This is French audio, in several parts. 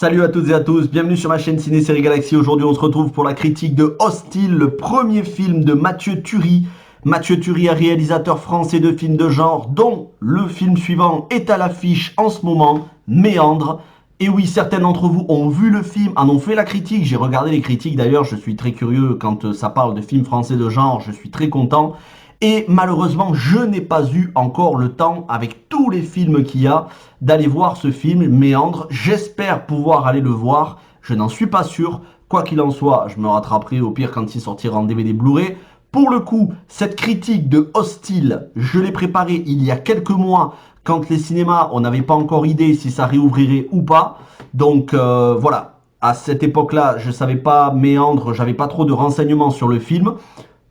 Salut à toutes et à tous, bienvenue sur ma chaîne Ciné Série Galaxy. Aujourd'hui on se retrouve pour la critique de Hostile, le premier film de Mathieu Turi. Mathieu Turi est réalisateur français de films de genre, dont le film suivant est à l'affiche en ce moment, Méandre. Et oui, certains d'entre vous ont vu le film, en ont fait la critique. J'ai regardé les critiques d'ailleurs, je suis très curieux quand ça parle de films français de genre, je suis très content. Et malheureusement, je n'ai pas eu encore le temps, avec tous les films qu'il y a, d'aller voir ce film, Méandre. J'espère pouvoir aller le voir, je n'en suis pas sûr. Quoi qu'il en soit, je me rattraperai au pire quand il sortira en DVD Blu-ray. Pour le coup, cette critique de Hostile, je l'ai préparée il y a quelques mois, quand les cinémas, on n'avait pas encore idée si ça réouvrirait ou pas. Donc voilà, à cette époque-là, je ne savais pas Méandre, j'avais pas trop de renseignements sur le film.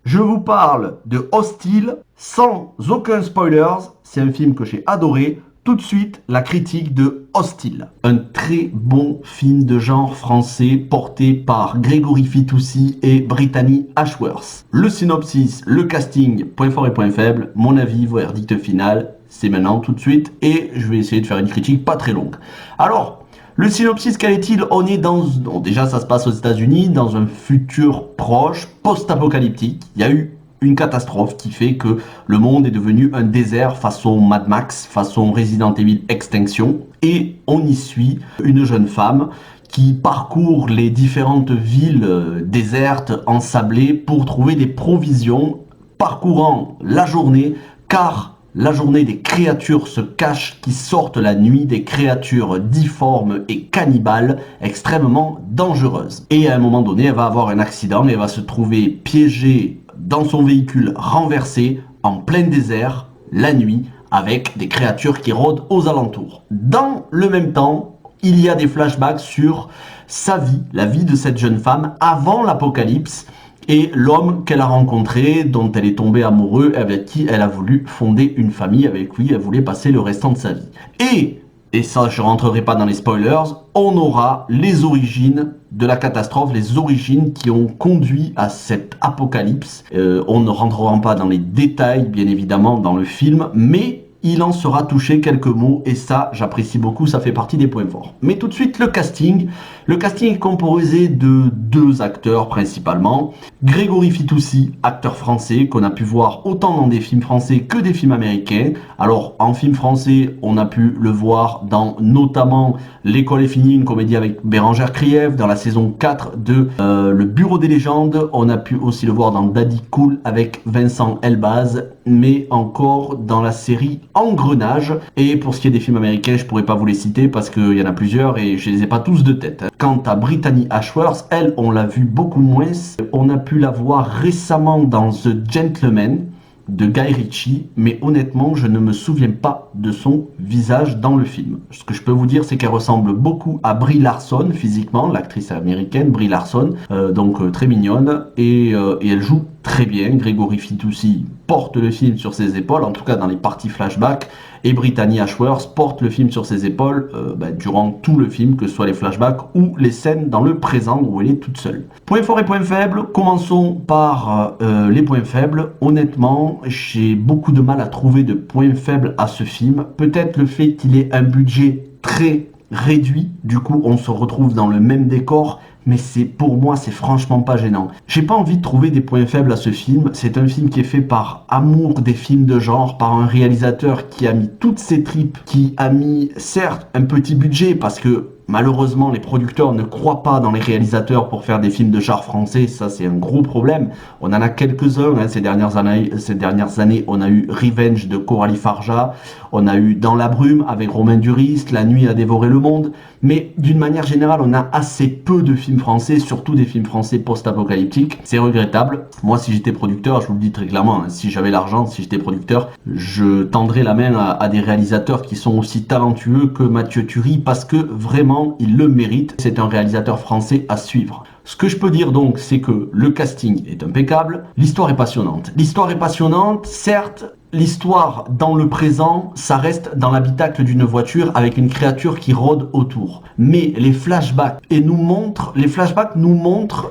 Je vous parle de Hostile sans aucun spoilers. C'est un film que j'ai adoré. Tout de suite, la critique de Hostile. Un très bon film de genre français porté par Grégory Fitoussi et Brittany Ashworth. Le synopsis, le casting, point fort et point faible. Mon avis, vos verdicts final, c'est maintenant tout de suite. Et je vais essayer de faire une critique pas très longue. Alors, le synopsis, quel est-il? On est dans... Bon, déjà, ça se passe aux États-Unis, dans un futur proche, post-apocalyptique. Il y a eu une catastrophe qui fait que le monde est devenu un désert façon Mad Max, façon Resident Evil Extinction. Et on y suit une jeune femme qui parcourt les différentes villes désertes, ensablées, pour trouver des provisions, parcourant la journée, car la journée, des créatures se cachent qui sortent la nuit, des créatures difformes et cannibales, extrêmement dangereuses. Et à un moment donné, elle va avoir un accident et elle va se trouver piégée dans son véhicule renversé, en plein désert, la nuit, avec des créatures qui rôdent aux alentours. Dans le même temps, il y a des flashbacks sur sa vie, la vie de cette jeune femme avant l'apocalypse, et l'homme qu'elle a rencontré, dont elle est tombée amoureuse, avec qui elle a voulu fonder une famille, avec qui elle voulait passer le restant de sa vie. Et ça je rentrerai pas dans les spoilers, on aura les origines de la catastrophe, les origines qui ont conduit à cet apocalypse. On ne rentrera pas dans les détails, bien évidemment, dans le film, mais il en sera touché quelques mots, et ça, j'apprécie beaucoup, ça fait partie des points forts. Mais tout de suite, le casting. Le casting est composé de deux acteurs principalement. Grégory Fitoussi, acteur français, qu'on a pu voir autant dans des films français que des films américains. Alors, en film français, on a pu le voir dans notamment L'école est finie, une comédie avec Bérangère Krief, dans la saison 4 de Le Bureau des légendes. On a pu aussi le voir dans Daddy Cool avec Vincent Elbaz, mais encore dans la série Engrenage. Et pour ce qui est des films américains, je pourrais pas vous les citer parce qu'il y en a plusieurs et je les ai pas tous de tête. Quant à Brittany Ashworth, elle, on l'a vu beaucoup moins. On a pu la voir récemment dans The Gentleman de Guy Ritchie, mais honnêtement, je ne me souviens pas de son visage dans le film. Ce que je peux vous dire, c'est qu'elle ressemble beaucoup à Brie Larson, physiquement, l'actrice américaine Brie Larson, donc très mignonne, et elle joue très bien. Grégory Fitoussi porte le film sur ses épaules, en tout cas dans les parties flashbacks, et Brittany Ashworth porte le film sur ses épaules durant tout le film, que ce soit les flashbacks ou les scènes dans le présent où elle est toute seule. Points forts et points faibles, commençons par les points faibles. Honnêtement, j'ai beaucoup de mal à trouver de points faibles à ce film. Peut-être le fait qu'il ait un budget très réduit, du coup on se retrouve dans le même décor, mais pour moi c'est franchement pas gênant. J'ai pas envie de trouver des points faibles à ce film. C'est un film qui est fait par amour des films de genre, par un réalisateur qui a mis toutes ses tripes, qui a mis certes un petit budget parce que malheureusement, les producteurs ne croient pas dans les réalisateurs pour faire des films de genre français. Ça, c'est un gros problème. On en a quelques-uns ces dernières années. On a eu Revenge de Coralie Farja. On a eu Dans la brume avec Romain Duris. La nuit a dévoré le monde. Mais d'une manière générale, on a assez peu de films français, surtout des films français post-apocalyptiques. C'est regrettable. Moi, si j'étais producteur, je vous le dis très clairement, si j'avais l'argent, si j'étais producteur, je tendrais la main à des réalisateurs qui sont aussi talentueux que Mathieu Turi, parce que vraiment, il le mérite. C'est un réalisateur français à suivre. Ce que je peux dire donc, c'est que le casting est impeccable, l'histoire est passionnante. L'histoire est passionnante, certes, l'histoire dans le présent, ça reste dans l'habitacle d'une voiture avec une créature qui rôde autour. Mais les flashbacks nous montrent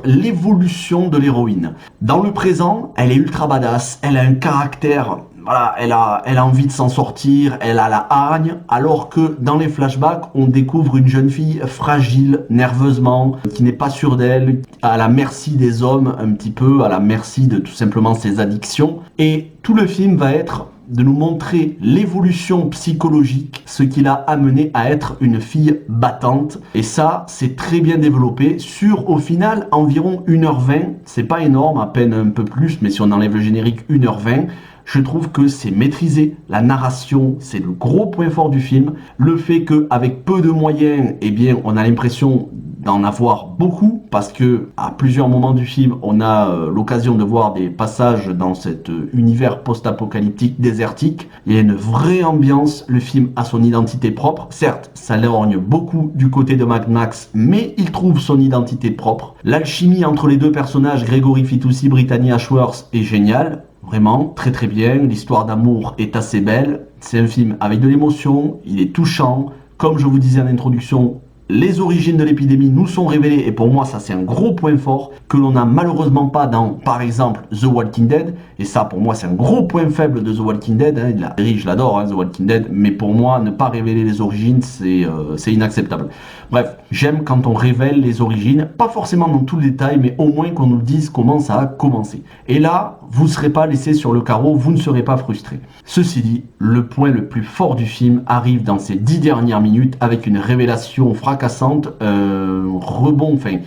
l'évolution de l'héroïne. Dans le présent, elle est ultra badass, elle a un caractère voilà, elle a envie de s'en sortir, elle a la hargne, alors que dans les flashbacks, on découvre une jeune fille fragile, nerveusement, qui n'est pas sûre d'elle, à la merci des hommes, un petit peu, à la merci de tout simplement ses addictions. Et tout le film va être de nous montrer l'évolution psychologique, ce qui l'a amené à être une fille battante. Et ça, c'est très bien développé sur, au final, environ 1h20. C'est pas énorme, à peine un peu plus, mais si on enlève le générique, 1h20. Je trouve que c'est maîtrisé, la narration, c'est le gros point fort du film. Le fait qu'avec peu de moyens, eh bien, on a l'impression d'en avoir beaucoup, parce que à plusieurs moments du film, on a l'occasion de voir des passages dans cet univers post-apocalyptique désertique. Il y a une vraie ambiance, le film a son identité propre. Certes, ça lorgne beaucoup du côté de Mad Max, mais il trouve son identité propre. L'alchimie entre les deux personnages, Gregory Fitoussi, Brittany Ashworth, est géniale. Vraiment, très très bien. L'histoire d'amour est assez belle. C'est un film avec de l'émotion, il est touchant. Comme je vous disais en introduction, les origines de l'épidémie nous sont révélées, et pour moi ça c'est un gros point fort que l'on n'a malheureusement pas dans, par exemple, The Walking Dead, et ça pour moi c'est un gros point faible de The Walking Dead, hein. La série je l'adore, hein, The Walking Dead, mais pour moi ne pas révéler les origines c'est inacceptable. Bref, j'aime quand on révèle les origines, pas forcément dans tout le détail, mais au moins qu'on nous dise comment ça a commencé. Et là, vous ne serez pas laissé sur le carreau, vous ne serez pas frustré. Ceci dit, le point le plus fort du film arrive dans ces 10 dernières minutes avec une révélation fracassante, rebond, enfin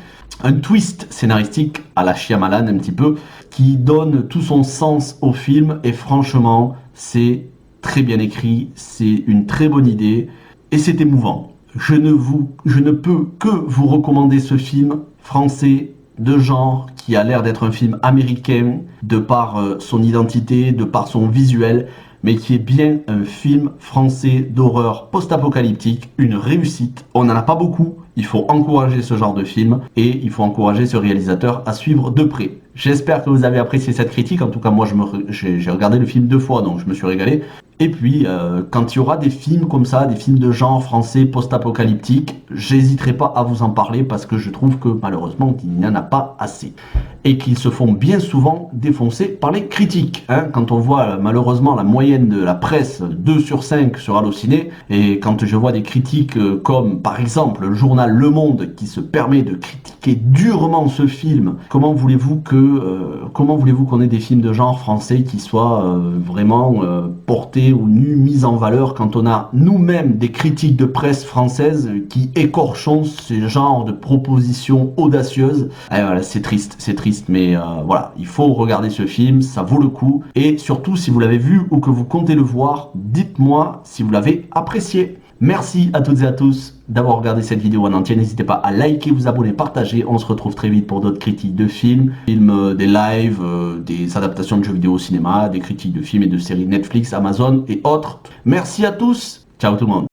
un twist scénaristique à la Shyamalan un petit peu, qui donne tout son sens au film, et franchement, c'est très bien écrit, c'est une très bonne idée, et c'est émouvant. Je ne peux que vous recommander ce film français de genre qui a l'air d'être un film américain de par son identité, de par son visuel, mais qui est bien un film français d'horreur post-apocalyptique, une réussite. On n'en a pas beaucoup, il faut encourager ce genre de film et il faut encourager ce réalisateur à suivre de près. J'espère que vous avez apprécié cette critique, en tout cas moi j'ai regardé le film 2 fois donc je me suis régalé. Et puis, quand il y aura des films comme ça, des films de genre français post-apocalyptique, j'hésiterai pas à vous en parler parce que je trouve que malheureusement, il n'y en a pas assez. Et qu'ils se font bien souvent défoncer par les critiques. Hein. Quand on voit malheureusement la moyenne de la presse, 2 sur 5 sur Allociné, et quand je vois des critiques comme par exemple le journal Le Monde qui se permet de critiquer durement ce film, comment voulez-vous qu'on ait des films de genre français qui soient vraiment portés ou mis en valeur quand on a nous-mêmes des critiques de presse françaises qui écorchons ce genre de propositions audacieuses. Et voilà, c'est triste, mais voilà, il faut regarder ce film, ça vaut le coup. Et surtout, si vous l'avez vu ou que vous comptez le voir, dites-moi si vous l'avez apprécié. Merci à toutes et à tous d'avoir regardé cette vidéo en entier. N'hésitez pas à liker, vous abonner, partager. On se retrouve très vite pour d'autres critiques de films, des lives, des adaptations de jeux vidéo au cinéma, des critiques de films et de séries Netflix, Amazon et autres. Merci à tous. Ciao tout le monde.